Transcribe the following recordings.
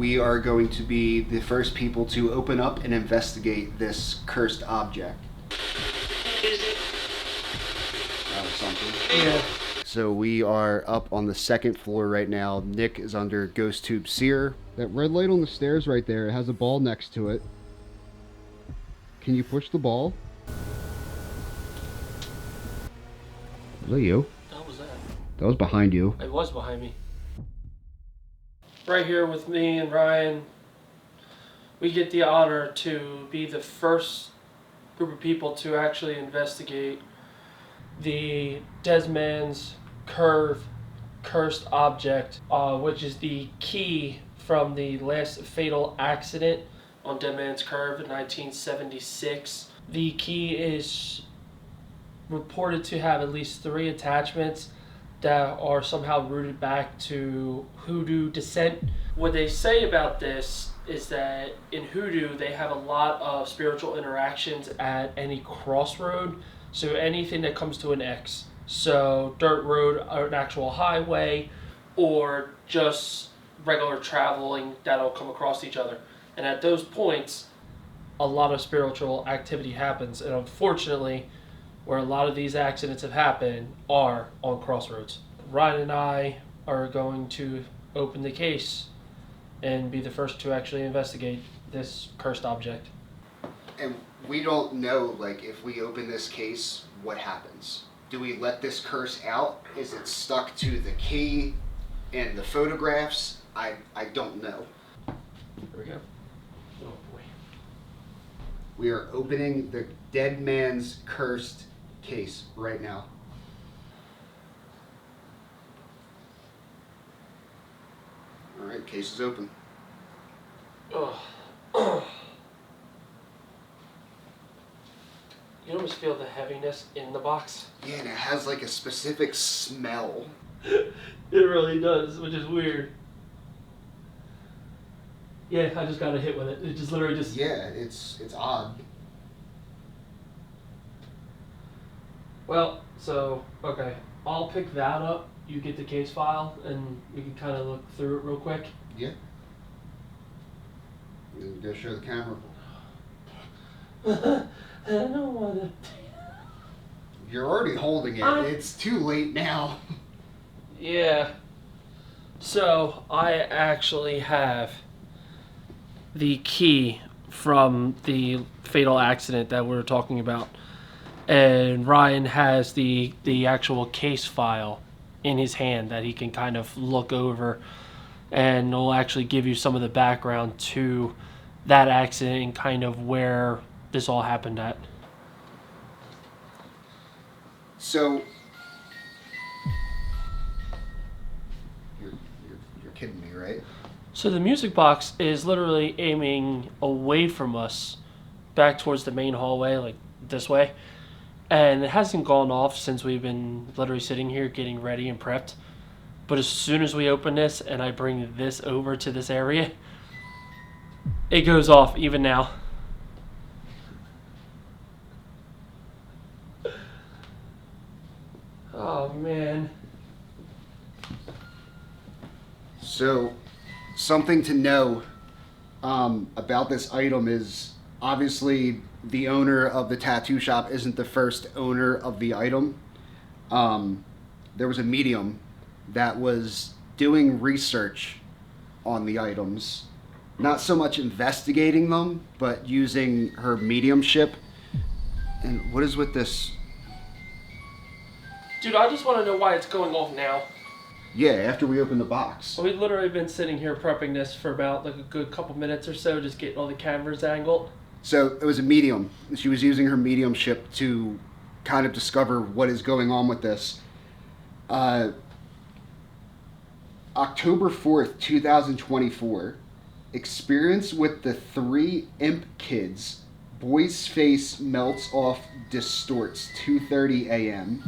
We are going to be the first people to open up and investigate this cursed object. Something. Yeah. So we are up on the second floor right now. Nick is under Ghost Tube Seer. That red light on the stairs right there, it has a ball next to it. Can you push the ball? Was that you? What was that? That was behind you. It was behind me. Right here with me and Ryan, we get the honor to be the first group of people to actually investigate the Dead Man's Curve cursed object, which is the key from the last fatal accident on Dead Man's Curve in 1976. The key is reported to have at least 3 attachments that are somehow rooted back to hoodoo descent. What they say about this is that in hoodoo they have a lot of spiritual interactions at any crossroad, so anything that comes to an X. So dirt road or an actual highway, or just regular traveling that'll come across each other. And at those points, a lot of spiritual activity happens, and unfortunately, where a lot of these accidents have happened are on Crossroads. Ryan and I are going to open the case and be the first to actually investigate this cursed object. And we don't know, like, if we open this case, what happens. Do we let this curse out? Is it stuck to the key and the photographs? I don't know. Here we go. Oh boy. We are opening the Dead Man's Cursed case right now. All right, case is open. Ugh. You almost feel the heaviness in the box. Yeah, and it has like a specific smell. It really does, which is weird. Yeah, I just got a hit with it. It just literally just... Yeah, it's odd. Well, so, okay. I'll pick that up. You get the case file, and we can kind of look through it real quick. Yeah. You go show the camera. I don't want to... You're already holding it. It's too late now. Yeah. So, I actually have the key from the fatal accident that we were talking about. And Ryan has the actual case file in his hand that he can kind of look over, and it'll actually give you some of the background to that accident and kind of where this all happened at. So, you're kidding me, right? So the music box is literally aiming away from us, back towards the main hallway, like this way. And it hasn't gone off since we've been literally sitting here getting ready and prepped. But as soon as we open this and I bring this over to this area, it goes off even now. Oh, man. So, something to know about this item is obviously the owner of the tattoo shop isn't the first owner of the item. There was a medium that was doing research on the items, not so much investigating them, but using her mediumship. And what is with this? Dude, I just want to know why it's going off now. Yeah, after we open the box. We've literally been sitting here prepping this for about like a good couple minutes or so, just getting all the cameras angled. So it was a medium. She was using her mediumship to kind of discover what is going on with this. October 4th, 2024. Experience with the 3 imp kids. Boy's face melts off, distorts. 2:30 a.m.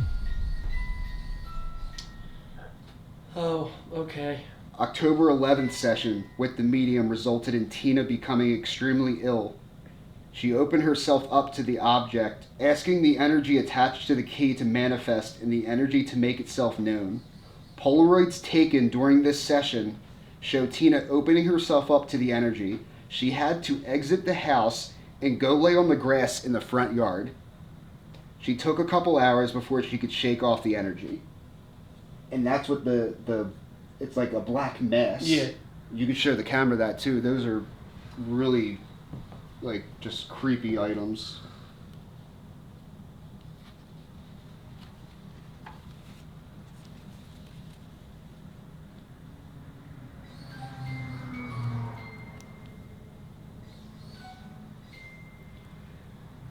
Oh, okay. October 11th session with the medium resulted in Tina becoming extremely ill. She opened herself up to the object, asking the energy attached to the key to manifest and the energy to make itself known. Polaroids taken during this session show Tina opening herself up to the energy. She had to exit the house and go lay on the grass in the front yard. She took a couple hours before she could shake off the energy. And that's what it's like a black mess. Yeah. You could show the camera that too. Those are really like just creepy items.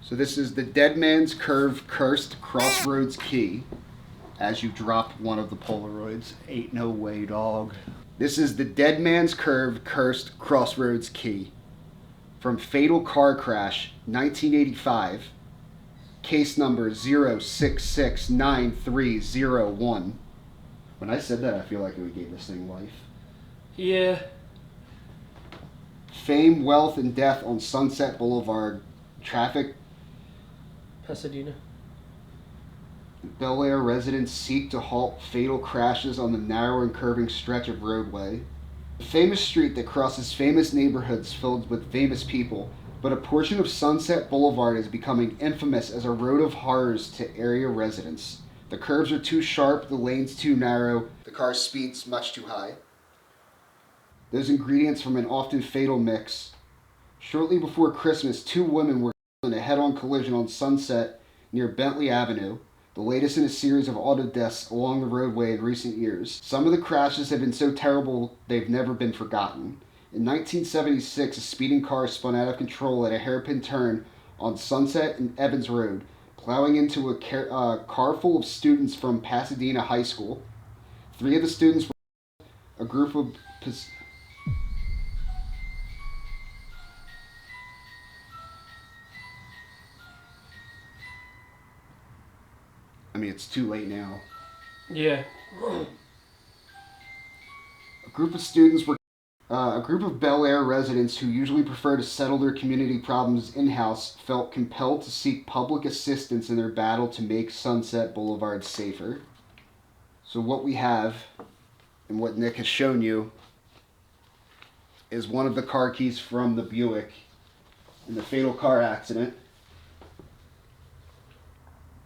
So this is the Dead Man's Curve Cursed Crossroads Key. As you drop one of the Polaroids. Ain't no way, dog. This is the Dead Man's Curve Cursed Crossroads Key. From Fatal Car Crash, 1985. Case number 0669301. When I said that, I feel like we gave this thing life. Yeah. Fame, wealth, and death on Sunset Boulevard. Traffic. Pasadena. Bel Air residents seek to halt fatal crashes on the narrow and curving stretch of roadway. A famous street that crosses famous neighborhoods filled with famous people, but a portion of Sunset Boulevard is becoming infamous as a road of horrors to area residents. The curves are too sharp, the lanes too narrow, the car's speeds much too high. Those ingredients from an often fatal mix. Shortly before Christmas, 2 women were in a head-on collision on Sunset near Bentley Avenue, the latest in a series of auto deaths along the roadway in recent years. Some of the crashes have been so terrible they've never been forgotten. In 1976, a speeding car spun out of control at a hairpin turn on Sunset and Evans Road, plowing into a car full of students from Pasadena High School. 3 of the students were a group of... I mean, it's too late now. Yeah. A group of Bel Air residents who usually prefer to settle their community problems in-house felt compelled to seek public assistance in their battle to make Sunset Boulevard safer. So what we have, and what Nick has shown you, is one of the car keys from the Buick in the fatal car accident.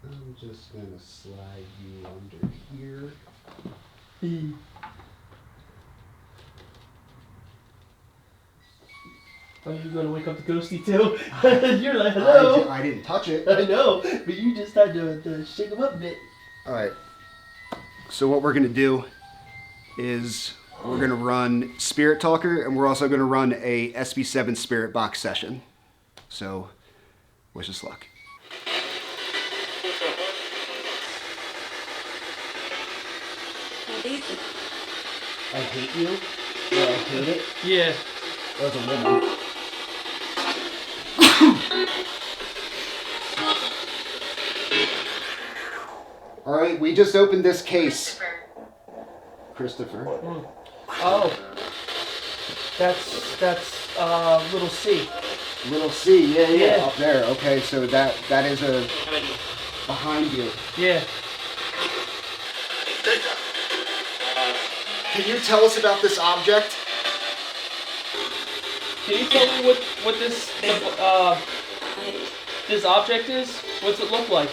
I'm just going to slide you under here. Are you going to wake up the ghosty too? You're like, hello. I didn't touch it. I know, but you just had to shake him up a bit. Alright. So what we're going to do is we're going to run Spirit Talker, and we're also going to run a SB7 Spirit Box session. So, wish us luck. I hate you. Or I hate it. Yeah. That was a woman. Alright, we just opened this case. Christopher. Mm. Oh. That's little C. Little C, yeah, Yeah. up there. Okay, so that is a behind you. Yeah. Can you tell us about this object? Can you tell me what this this object is? What's it look like?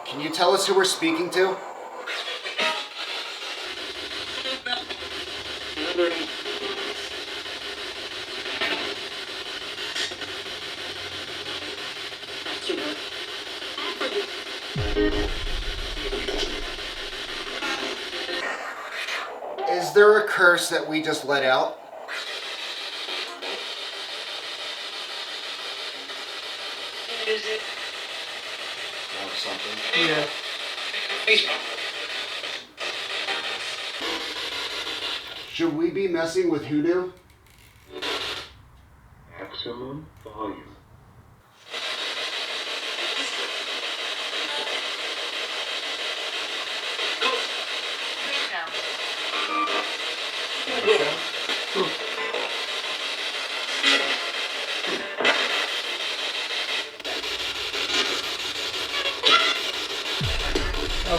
Can you tell us who we're speaking to? Is there a curse that we just let out? Or something. Yeah. Should we be messing with hoodoo? Maximum volume.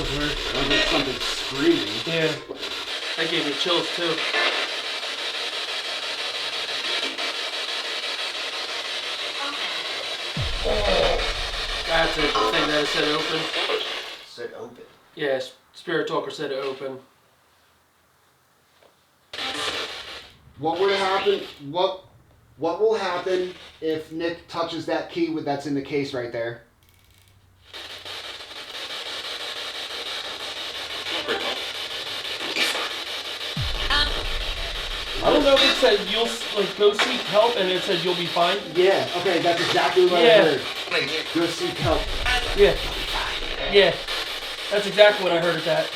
was weird. Sounds like something screaming. Yeah. That gave me chills too. That's it, the thing that said open. Said open. Yeah, Spirit Talker said open. What would happen? What will happen if Nick touches that key that's in the case right there? I don't know if it said you'll like go seek help and it said you'll be fine. Yeah. Okay, that's exactly what I heard. Go seek help. Yeah. Yeah. That's exactly what I heard at that.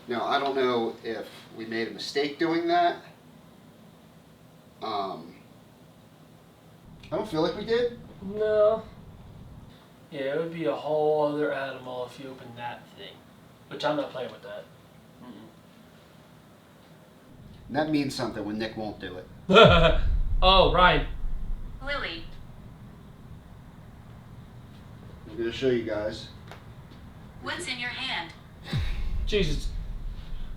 Now, I don't know if we made a mistake doing that. I don't feel like we did. No. Yeah, it would be a whole other animal if you opened that thing. Which I'm not playing with that. And that means something when Nick won't do it. Oh, Ryan. Lily. I'm going to show you guys. What's in your hand? Jesus.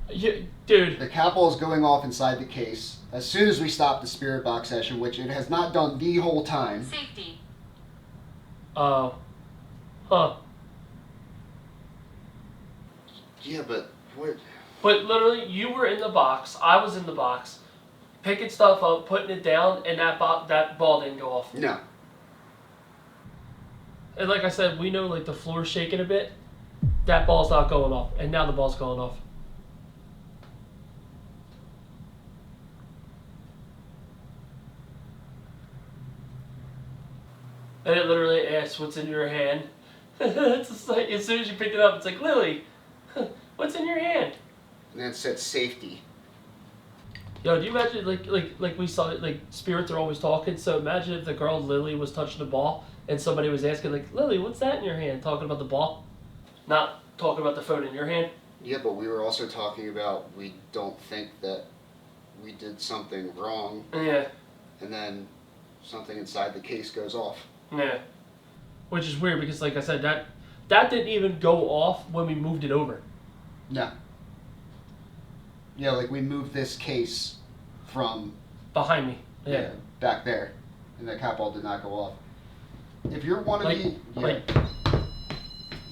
Yeah, dude. The capel is going off inside the case as soon as we stop the spirit box session, which it has not done the whole time. Safety. Oh. Huh. Yeah, but what? But literally, you were in the box. I was in the box, picking stuff up, putting it down, and that ball didn't go off. No. And like I said, we know like the floor's shaking a bit. That ball's not going off, and now the ball's going off. And it literally asks, "What's in your hand?" It's just like as soon as you pick it up, it's like, "Lily, what's in your hand?" And then it said safety. Yo, do you imagine like we saw like spirits are always talking? So imagine if the girl Lily was touching the ball and somebody was asking like, "Lily, what's that in your hand?" Talking about the ball, not talking about the phone in your hand. Yeah, but we were also talking about we don't think that we did something wrong, Yeah, and then something inside the case goes off. yeah. Which is weird because like I said, that didn't even go off when we moved it over. No. Yeah, like we moved this case from Behind me. Yeah. back there, and the cap ball did not go off. If you're one of Like, the like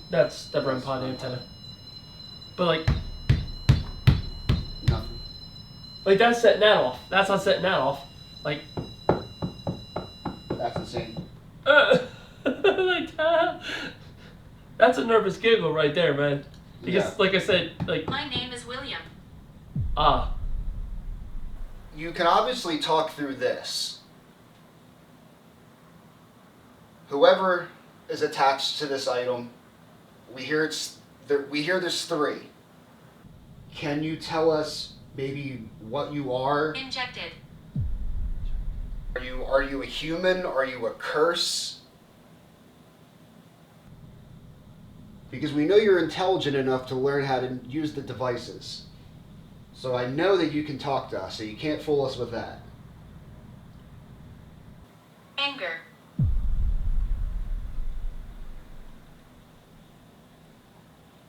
that's the REM pod antenna. But like nothing. like that's setting that off. That's not setting that off. Like That's insane. like that. That's a nervous giggle right there, man. Because Yeah. like I said, like My name is William. You can obviously talk through this. Whoever is attached to this item, we hear there's 3. Can you tell us maybe what you are? Injected. Are you a human? Are you a curse? Because we know you're intelligent enough to learn how to use the devices. So I know that you can talk to us, so you can't fool us with that. Anger.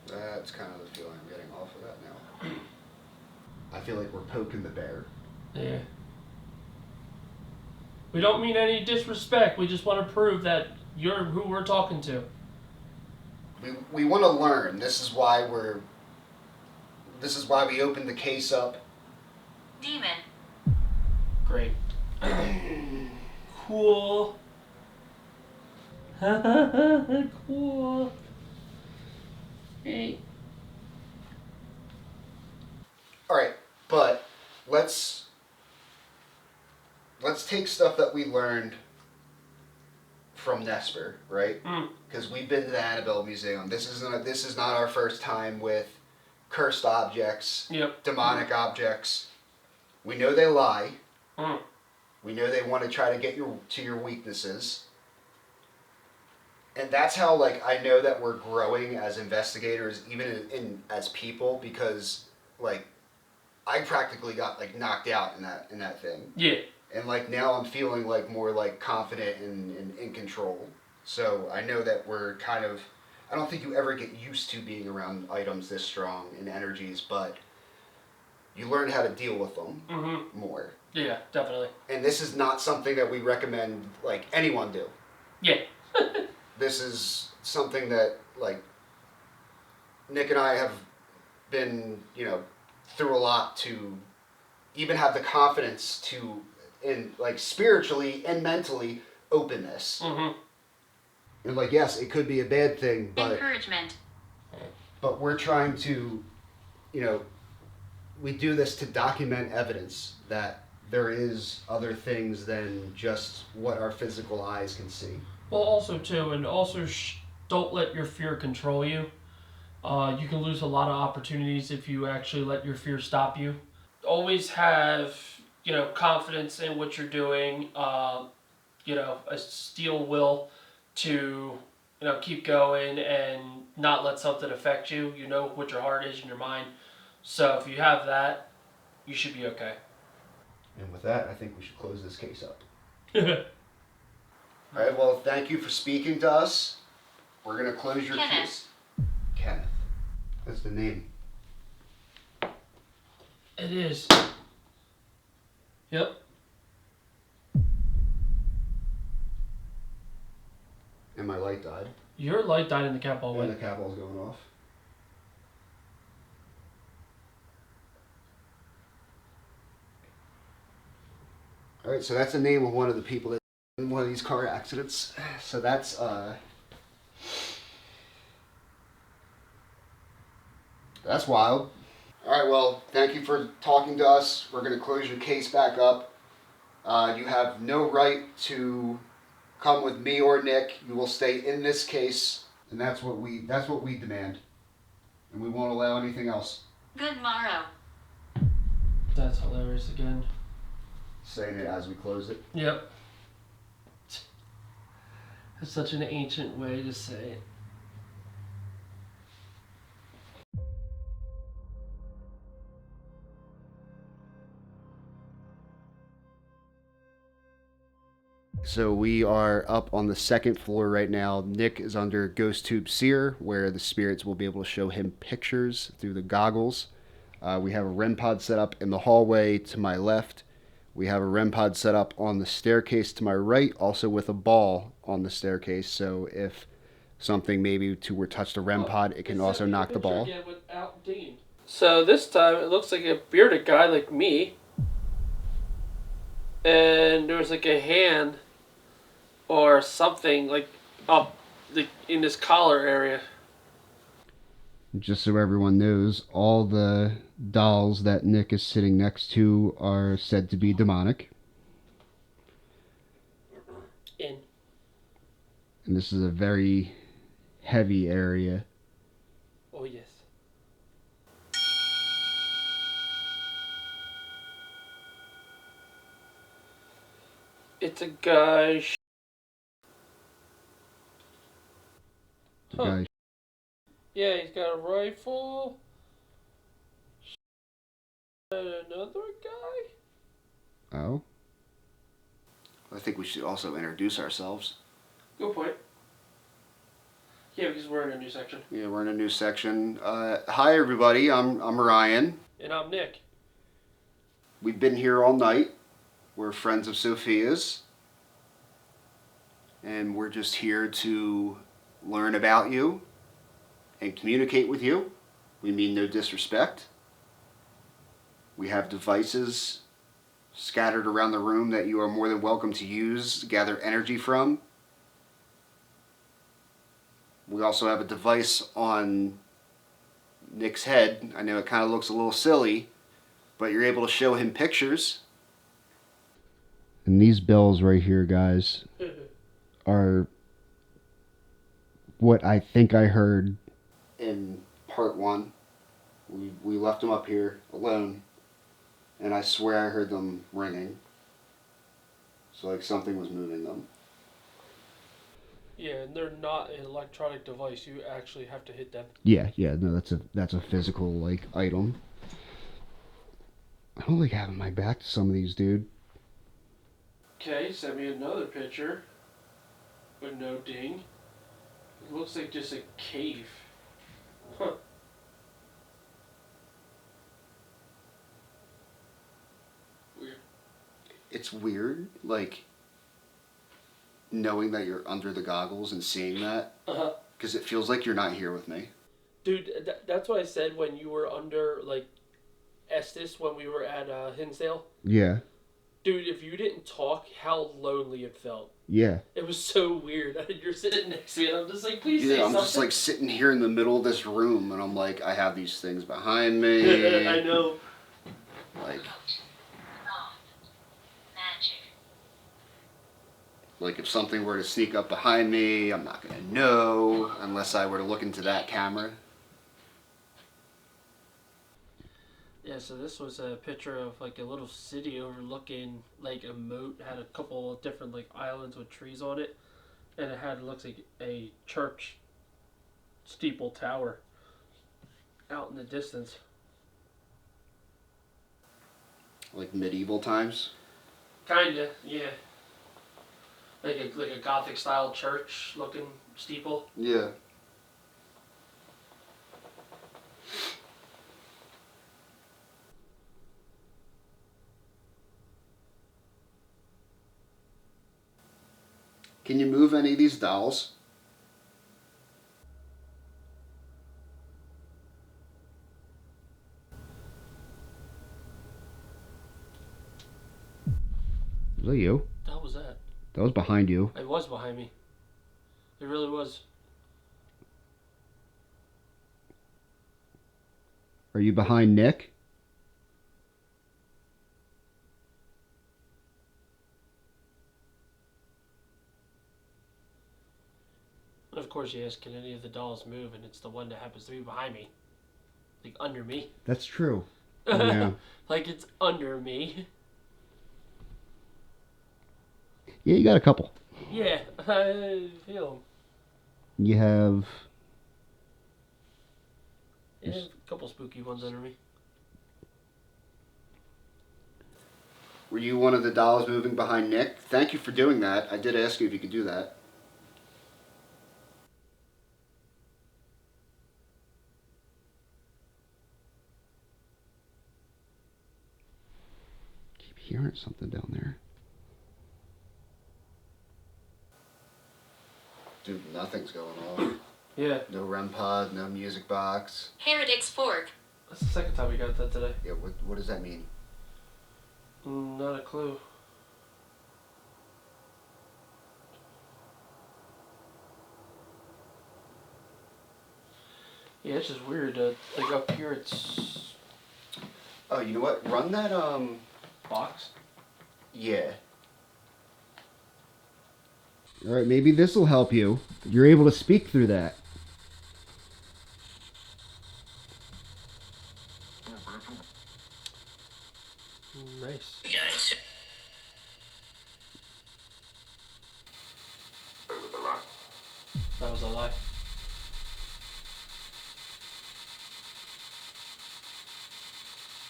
That's kind of the feeling I'm getting off of that now. I feel like we're poking the bear. yeah. We don't mean any disrespect. We just want to prove that you're who we're talking to. We want to learn. This is why we opened the case up. Demon. Great. Cool. Cool. Hey. All right, but let's take stuff that we learned from Nesper, right? Because we've been to the Annabelle Museum. This is not our first time with cursed objects, Yep. demonic objects. We know they lie. Mm. We know they want to try to get to your weaknesses. And that's how I know that we're growing as investigators, even as people, because I practically got knocked out in that thing. Yeah. And now I'm feeling more confident and in control. So I know that we're kind of I don't think you ever get used to being around items this strong in energies, but you learn how to deal with them more. Yeah, definitely. And this is not something that we recommend like anyone do. Yeah. This is something that like Nick and I have been, through a lot to even have the confidence to, in like spiritually and mentally, open this. And like, yes, it could be a bad thing, but Encouragement. but we're trying to, we do this to document evidence that there is other things than just what our physical eyes can see. Well, also too, and also don't let your fear control you. You can lose a lot of opportunities if you actually let your fear stop you. Always have, confidence in what you're doing. A steel will to, keep going and not let something affect you. You know what your heart is and your mind. So if you have that, you should be okay. And with that, I think we should close this case up. All right, well, thank you for speaking to us. We're going to close your Kenneth. case. Kenneth. That's the name. It is. Yep. And my light died. Your light died in the cat hallway. And the cat ball's going off. All right, so that's the name of one of the people that in one of these car accidents. So that's wild. All right, well, thank you for talking to us. We're going to close your case back up. You have no right to come with me or Nick. You will stay in this case, and that's what we demand, and we won't allow anything else. Good morrow. That's hilarious again. Saying it as we close it. Yep. That's such an ancient way to say it. So we are up on the second floor right now. Nick is under Ghost Tube Seer, where the spirits will be able to show him pictures through the goggles. We have a REM pod set up in the hallway to my left. We have a REM pod set up on the staircase to my right, also with a ball on the staircase. So if something maybe were touched a REM pod, it can also knock the ball. Without Dean. So this time it looks like a bearded guy like me. And there was like a hand or something like up in this collar area. Just so everyone knows, all the dolls that Nick is sitting next to are said to be demonic. In. And this is a very heavy area. Oh, yes. It's a guy. The guy. Yeah, he's got a rifle. And another guy? Oh? I think we should also introduce ourselves. Good point. Yeah, because we're in a new section. Yeah, we're in a new section. Hi, everybody. I'm Ryan. And I'm Nick. We've been here all night. We're friends of Sophia's. And we're just here to learn about you and communicate with you. We mean no disrespect. We have devices scattered around the room that you are more than welcome to use, gather energy from. We also have a device on Nick's head. I know it kind of looks a little silly, but you're able to show him pictures. And these bells right here, guys, are what I think I heard in part one. We left them up here alone, and I swear I heard them ringing. So like something was moving them. Yeah, and they're not an electronic device. You actually have to hit them. Yeah, no, that's a physical like item. I don't like having my back to some of these, dude. Okay, send me another picture with no ding. It looks like just a cave. Huh. Weird. It's weird, like, knowing that you're under the goggles and seeing that, Uh-huh. because it feels like you're not here with me. Dude, that's what I said when you were under, like, Estes when we were at Hinsdale. Yeah. Dude, if you didn't talk, how lonely it felt. Yeah. It was so weird. You're sitting next to me and I'm just like, please say Yeah, I'm something. just like sitting here in the middle of this room, and I'm like, I have these things behind me. I know. Like, Magic. like if something were to sneak up behind me, I'm not gonna know unless I were to look into that camera. Yeah, so this was a picture of like a little city overlooking like a moat, had a couple of different like islands with trees on it, and it had looks like a church steeple tower out in the distance. Like medieval times. Kinda, yeah. Like a Gothic style church looking steeple. Yeah. Can you move any of these dolls? Was that you? That was that. That was behind you. It was behind me. It really was. Are you behind Nick? And of course, you ask, can any of the dolls move? And it's the one that happens to be behind me. Like under me. That's true. Yeah. Like it's under me. Yeah, you got a couple. Yeah, I feel 'em. You have. Yeah, a couple spooky ones under me. Were you one of the dolls moving behind Nick? Thank you for doing that. I did ask you if you could do that. Keep hearing something down there. Dude, nothing's going on. Yeah, No REM pod, no music box. Heretic's Fork. that's the second time we got that today. Yeah, what does that mean? Not a clue. Yeah, it's just weird. Like up here, it's Oh, you know what? Run that, box. yeah. Alright, maybe this will help you. You're able to speak through that. Nice. That was a lie.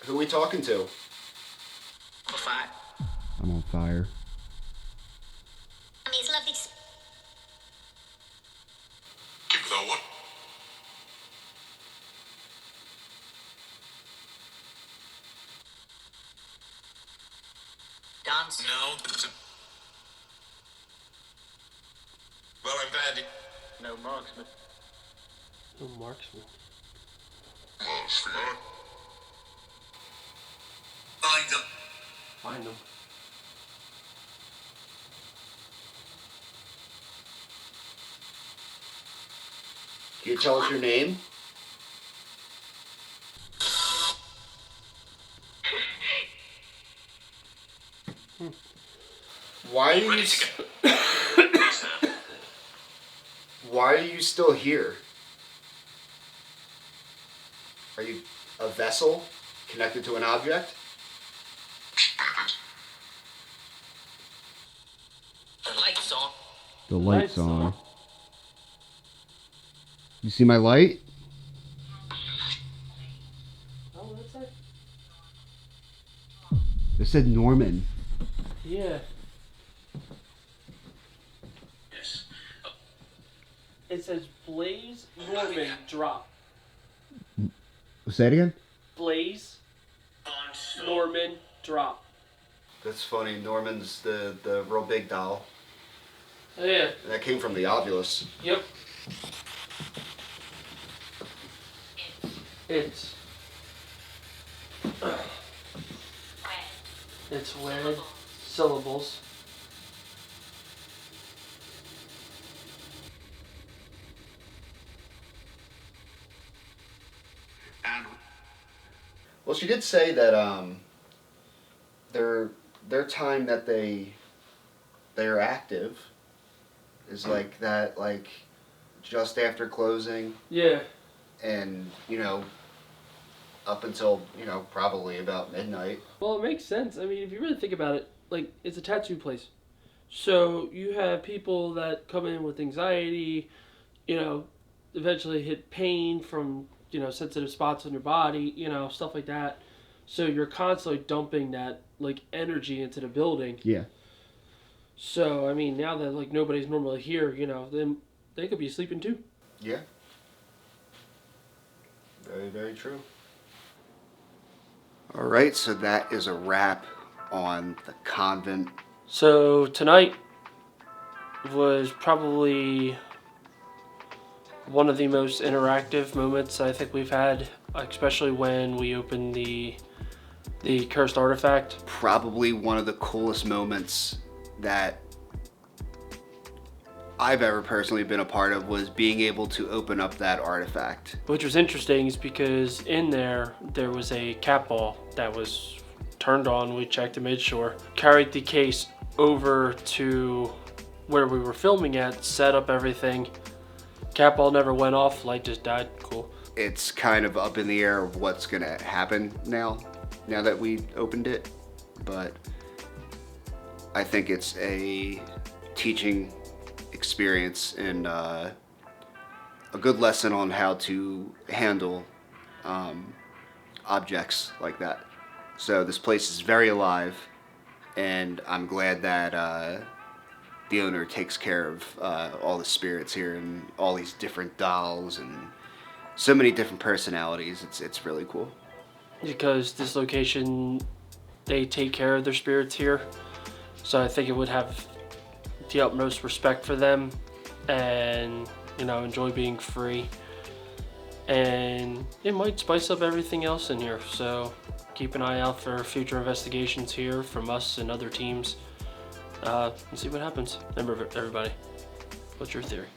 Who are we talking to? I'm on fire. Mommy's lovely. Give the what? Dance. No. Well, I'm glad it. No marksman. No marksman. Find them. Find them. Can you tell us your name? Why are you? Why are you still here? Are you a vessel connected to an object? The lights on. The Lights on. You see my light? Oh, that's it. It said Norman. Yeah. Yes. It says Blaze Norman drop. Say it again? Blaze Norman drop. That's funny. Norman's the real big doll. Oh, yeah. And that came from the Ovilus. Yep. It's wed syllables. And Well, she did say that their time that they're active is like that, like just after closing, Yeah. and up until probably about midnight. Well, it makes sense. I mean, if you really think about it, like, it's a tattoo place. So you have people that come in with anxiety, eventually hit pain from, sensitive spots on your body, stuff like that. So you're constantly dumping that, like, energy into the building. Yeah. So, I mean, now that, like, nobody's normally here, then they could be sleeping too. Yeah. Very, very true. All right, so that is a wrap on the Convent. So tonight was probably one of the most interactive moments I think we've had, especially when we opened the cursed artifact. Probably one of the coolest moments that I've ever personally been a part of was being able to open up that artifact. Which was interesting is because in there was a cat ball that was turned on. We checked and made sure. Carried the case over to where we were filming at, set up everything. Cat ball never went off, light just died. Cool. It's kind of up in the air of what's gonna happen now that we opened it, but I think it's a teaching experience and a good lesson on how to handle objects like that. So this place is very alive, and I'm glad that the owner takes care of all the spirits here and all these different dolls and so many different personalities. It's really cool. Because this location, they take care of their spirits here. So I think it would have the utmost respect for them and, enjoy being free. And it might spice up everything else in here. So keep an eye out for future investigations here from us and other teams. And see what happens. Remember, everybody, what's your theory?